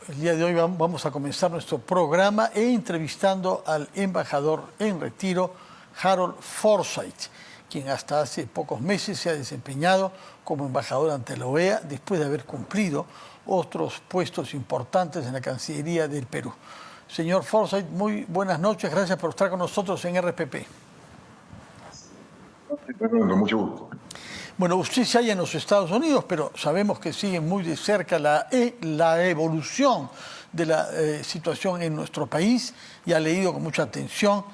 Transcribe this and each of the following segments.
El día de hoy vamos a comenzar nuestro programa entrevistando al embajador en retiro, Harold Forsyth, quien hasta hace pocos meses se ha desempeñado como embajador ante la OEA después de haber cumplido otros puestos importantes en la Cancillería del Perú. Señor Forsyth, muy buenas noches, gracias por estar con nosotros en RPP. Fernando, mucho gusto. Bueno, usted se halla en los Estados Unidos, pero sabemos que sigue muy de cerca la evolución de la situación en nuestro país y ha leído con mucha atención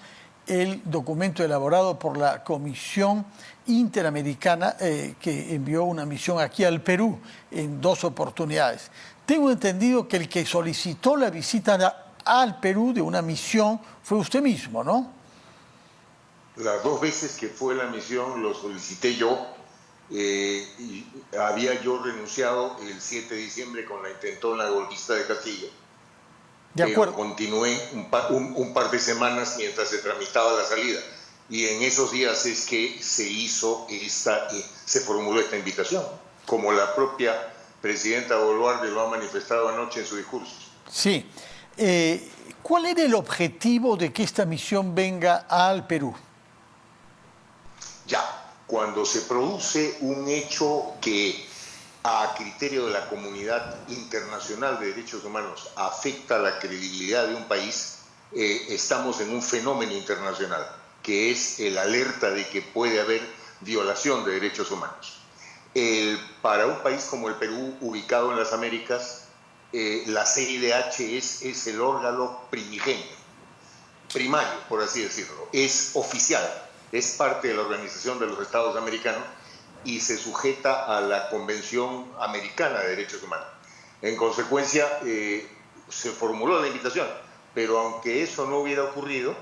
el documento elaborado por la Comisión Interamericana que envió una misión aquí al Perú en 2 oportunidades. Tengo entendido que el que solicitó la visita al Perú de una misión fue usted mismo, ¿no? Las 2 veces que fue la misión lo solicité yo. Y había yo renunciado el 7 de diciembre con la intentona golpista de Castillo. De acuerdo. Pero continué un par de semanas mientras se tramitaba la salida. Y en esos días es que se formuló esta invitación, como la propia presidenta Boluarte lo ha manifestado anoche en su discurso. Sí. ¿Cuál era el objetivo de que esta misión venga al Perú? Cuando se produce un hecho que a criterio de la comunidad internacional de derechos humanos afecta la credibilidad de un país, estamos en un fenómeno internacional, que es el alerta de que puede haber violación de derechos humanos. Para un país como el Perú, ubicado en las Américas, la CIDH es el órgano primigenio, primario, por así decirlo, es oficial. Es parte de la Organización de los Estados Americanos y se sujeta a la Convención Americana de Derechos Humanos. En consecuencia, se formuló la invitación, pero aunque eso no hubiera ocurrido,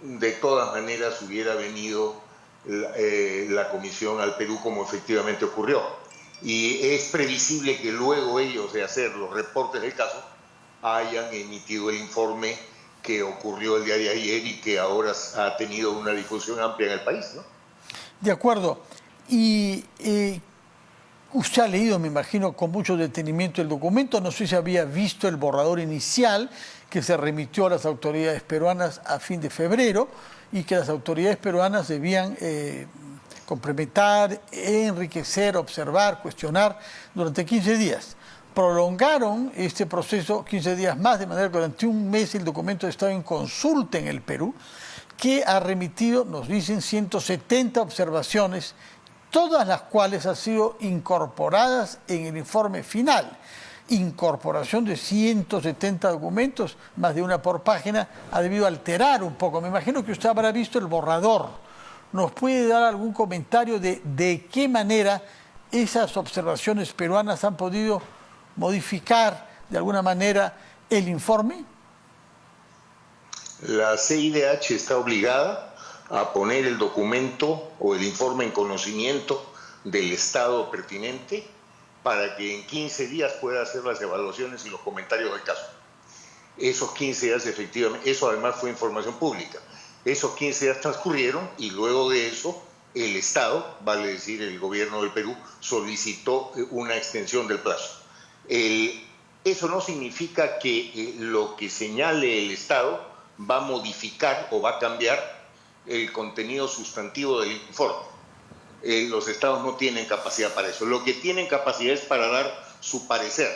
de todas maneras hubiera venido la comisión al Perú como efectivamente ocurrió. Y es previsible que luego ellos, de hacer los reportes del caso, hayan emitido el informe que ocurrió el día de ayer y que ahora ha tenido una difusión amplia en el país, ¿no? De acuerdo. Y usted ha leído, me imagino, con mucho detenimiento el documento. No sé si había visto el borrador inicial que se remitió a las autoridades peruanas a fin de febrero y que las autoridades peruanas debían complementar, enriquecer, observar, cuestionar durante 15 días. Prolongaron este proceso 15 días más, de manera que durante un mes el documento ha estado en consulta en el Perú, que ha remitido, nos dicen, 170 observaciones, todas las cuales han sido incorporadas en el informe final. Incorporación de 170 documentos, más de una por página, ha debido alterar un poco. Me imagino que usted habrá visto el borrador. ¿Nos puede dar algún comentario de qué manera esas observaciones peruanas han podido modificar de alguna manera el informe? La CIDH está obligada a poner el documento o el informe en conocimiento del Estado pertinente para que en 15 días pueda hacer las evaluaciones y los comentarios del caso. Esos 15 días efectivamente, eso además fue información pública, esos 15 días transcurrieron y luego de eso el Estado, vale decir el gobierno del Perú, solicitó una extensión del plazo. Eso no significa que lo que señale el Estado va a modificar o va a cambiar el contenido sustantivo del informe. Los Estados no tienen capacidad para eso. Lo que tienen capacidad es para dar su parecer.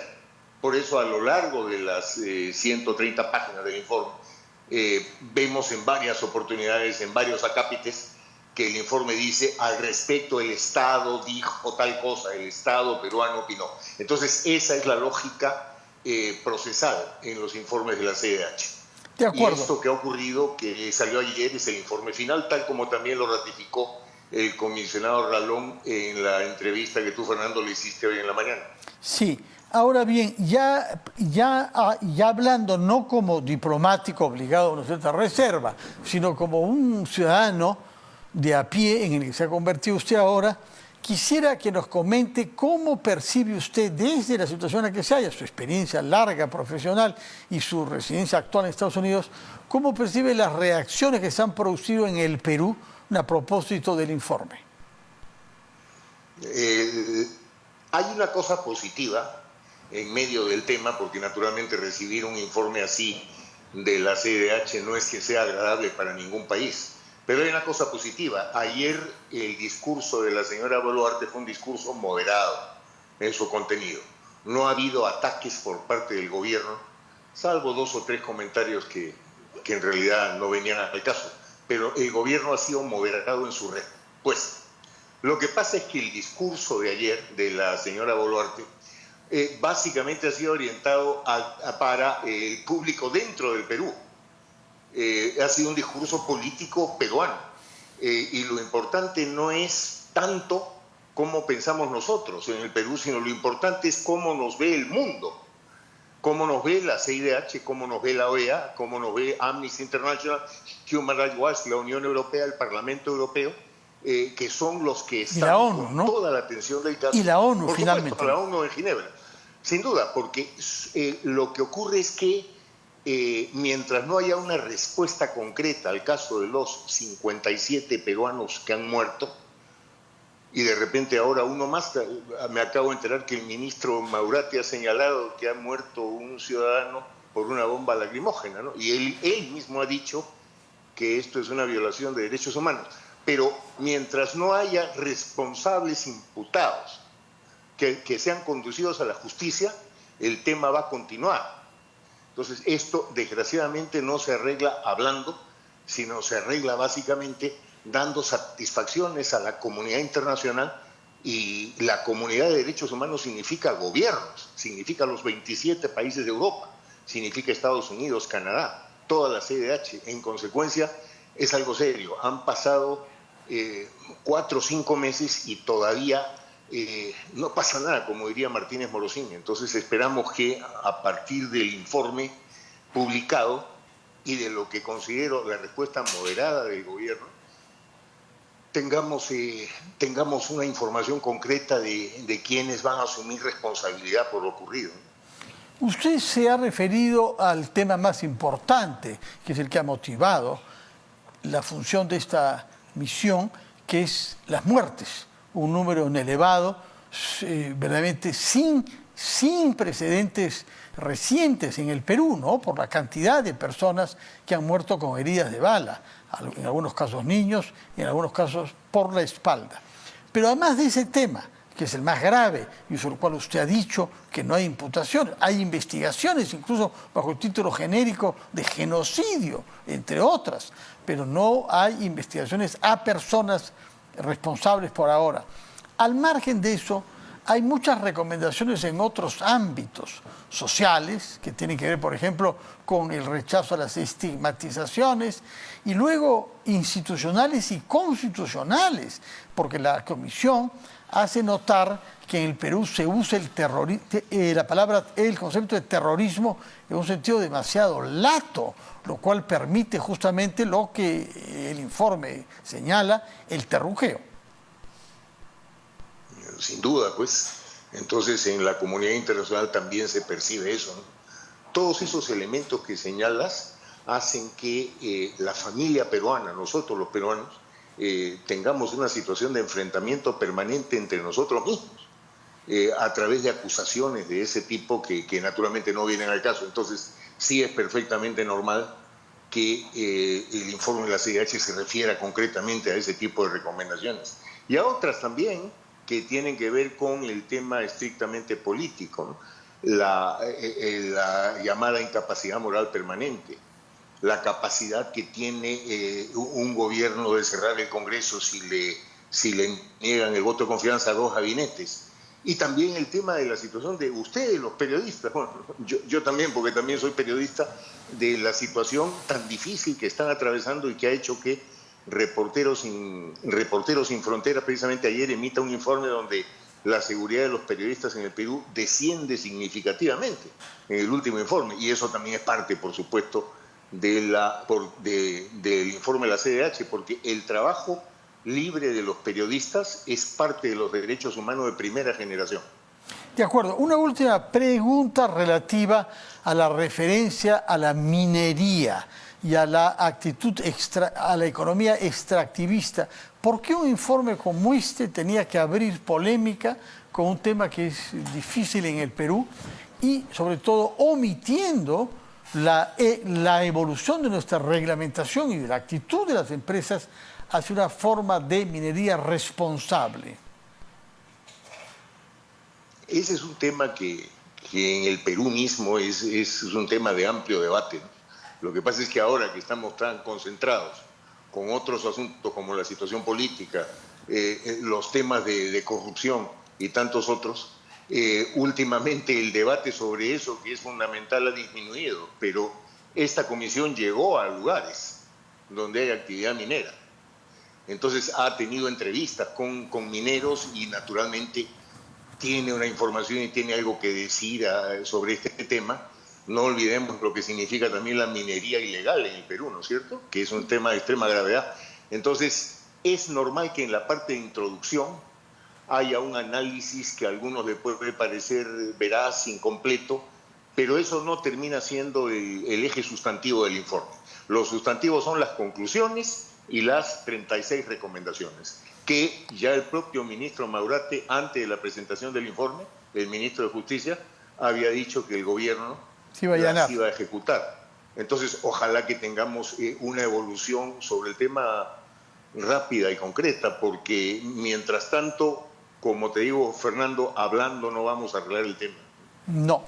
Por eso a lo largo de las 130 páginas del informe vemos en varias oportunidades, en varios acápites, que el informe dice al respecto el Estado dijo tal cosa, el Estado peruano opinó. Entonces esa es la lógica procesal en los informes de la CIDH. De acuerdo. Y esto que ha ocurrido, que salió ayer, es el informe final, tal como también lo ratificó el comisionado Ralón en la entrevista que tú, Fernando, le hiciste hoy en la mañana. Sí. Ahora bien, ya hablando no como diplomático obligado a una cierta reserva, sino como un ciudadano de a pie en el que se ha convertido usted ahora, quisiera que nos comente cómo percibe usted desde la situación en la que se halla, su experiencia larga profesional y su residencia actual en Estados Unidos, cómo percibe las reacciones que se han producido en el Perú a propósito del informe. Hay una cosa positiva en medio del tema, porque naturalmente recibir un informe así de la CIDH no es que sea agradable para ningún país. Pero hay una cosa positiva. Ayer el discurso de la señora Boluarte fue un discurso moderado en su contenido. No ha habido ataques por parte del gobierno, salvo 2 o 3 comentarios que en realidad no venían al caso. Pero el gobierno ha sido moderado en su respuesta. Lo que pasa es que el discurso de ayer de la señora Boluarte básicamente ha sido orientado para el público dentro del Perú. Ha sido un discurso político peruano. Y lo importante no es tanto cómo pensamos nosotros en el Perú, sino lo importante es cómo nos ve el mundo, cómo nos ve la CIDH, cómo nos ve la OEA, cómo nos ve Amnesty International, Human Rights Watch, la Unión Europea, el Parlamento Europeo, que son los que están ONU, ¿no? con toda la atención del caso. Y la ONU, por finalmente. Supuesto, la ONU en Ginebra. Sin duda, porque lo que ocurre es que mientras no haya una respuesta concreta al caso de los 57 peruanos que han muerto, y de repente ahora uno más, me acabo de enterar que el ministro Maurati ha señalado que ha muerto un ciudadano por una bomba lacrimógena, ¿no? Y él mismo ha dicho que esto es una violación de derechos humanos. Pero mientras no haya responsables imputados que sean conducidos a la justicia, el tema va a continuar. Entonces, esto desgraciadamente no se arregla hablando, sino se arregla básicamente dando satisfacciones a la comunidad internacional, y la comunidad de derechos humanos significa gobiernos, significa los 27 países de Europa, significa Estados Unidos, Canadá, toda la CIDH. En consecuencia, es algo serio. Han pasado 4 o 5 meses y todavía no pasa nada, como diría Martínez Morosini. Entonces esperamos que a partir del informe publicado y de lo que considero la respuesta moderada del gobierno, tengamos una información concreta de quiénes van a asumir responsabilidad por lo ocurrido. Usted se ha referido al tema más importante, que es el que ha motivado la función de esta misión, que es las muertes. Un número elevado, verdaderamente sin precedentes recientes en el Perú, ¿no? Por la cantidad de personas que han muerto con heridas de bala, en algunos casos niños, y en algunos casos por la espalda. Pero además de ese tema, que es el más grave y sobre el cual usted ha dicho que no hay imputación, hay investigaciones incluso bajo el título genérico de genocidio, entre otras, pero no hay investigaciones a personas responsables por ahora. Al margen de eso, hay muchas recomendaciones en otros ámbitos sociales que tienen que ver, por ejemplo, con el rechazo a las estigmatizaciones, y luego institucionales y constitucionales, porque la Comisión hace notar que en el Perú se usa el concepto de terrorismo en un sentido demasiado lato, lo cual permite justamente lo que el informe señala, el terruqueo. Sin duda, pues. Entonces, en la comunidad internacional también se percibe eso, ¿no? Todos esos elementos que señalas hacen que la familia peruana, nosotros los peruanos, tengamos una situación de enfrentamiento permanente entre nosotros mismos, a través de acusaciones de ese tipo que naturalmente no vienen al caso. Entonces, sí es perfectamente normal que el informe de la CIDH se refiera concretamente a ese tipo de recomendaciones. Y a otras también que tienen que ver con el tema estrictamente político, ¿no? La llamada incapacidad moral permanente, la capacidad que tiene un gobierno de cerrar el Congreso si le niegan el voto de confianza a 2 gabinetes. Y también el tema de la situación de ustedes, los periodistas, bueno, yo también, porque también soy periodista, de la situación tan difícil que están atravesando y que ha hecho que Reporteros Sin Fronteras precisamente ayer emita un informe donde la seguridad de los periodistas en el Perú desciende significativamente en el último informe, y eso también es parte, por supuesto, del informe de la CIDH, porque el trabajo libre de los periodistas es parte de los derechos humanos de primera generación. De acuerdo. Una última pregunta relativa a la referencia a la minería y a la a la economía extractivista. ¿Por qué un informe como este tenía que abrir polémica con un tema que es difícil en el Perú y sobre todo omitiendo la evolución de nuestra reglamentación y de la actitud de las empresas hacia una forma de minería responsable. Ese es un tema que en el Perú mismo es un tema de amplio debate, ¿no? Lo que pasa es que ahora que estamos tan concentrados con otros asuntos como la situación política, los temas de corrupción y tantos otros, últimamente el debate sobre eso, que es fundamental, ha disminuido, pero esta comisión llegó a lugares donde hay actividad minera. Entonces ha tenido entrevistas con mineros y naturalmente tiene una información y tiene algo que decir sobre este tema. No olvidemos lo que significa también la minería ilegal en el Perú, ¿no es cierto? Que es un tema de extrema gravedad. Entonces, es normal que en la parte de introducción haya un análisis que a algunos les puede parecer veraz, incompleto, pero eso no termina siendo el eje sustantivo del informe. Los sustantivos son las conclusiones y las 36 recomendaciones, que ya el propio ministro Maurate, antes de la presentación del informe, el ministro de Justicia, había dicho que el gobierno las iba a ejecutar. Entonces, ojalá que tengamos una evolución sobre el tema rápida y concreta, porque mientras tanto, como te digo, Fernando, hablando no vamos a arreglar el tema. No.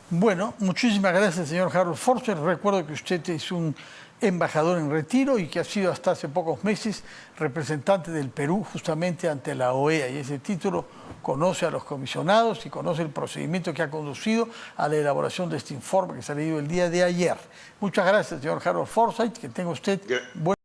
Bueno, muchísimas gracias, señor Harold Forster. Recuerdo que usted es un embajador en retiro y que ha sido hasta hace pocos meses representante del Perú justamente ante la OEA, y ese título conoce a los comisionados y conoce el procedimiento que ha conducido a la elaboración de este informe que se ha leído el día de ayer. Muchas gracias, señor Harold Forsyth, que tenga usted buen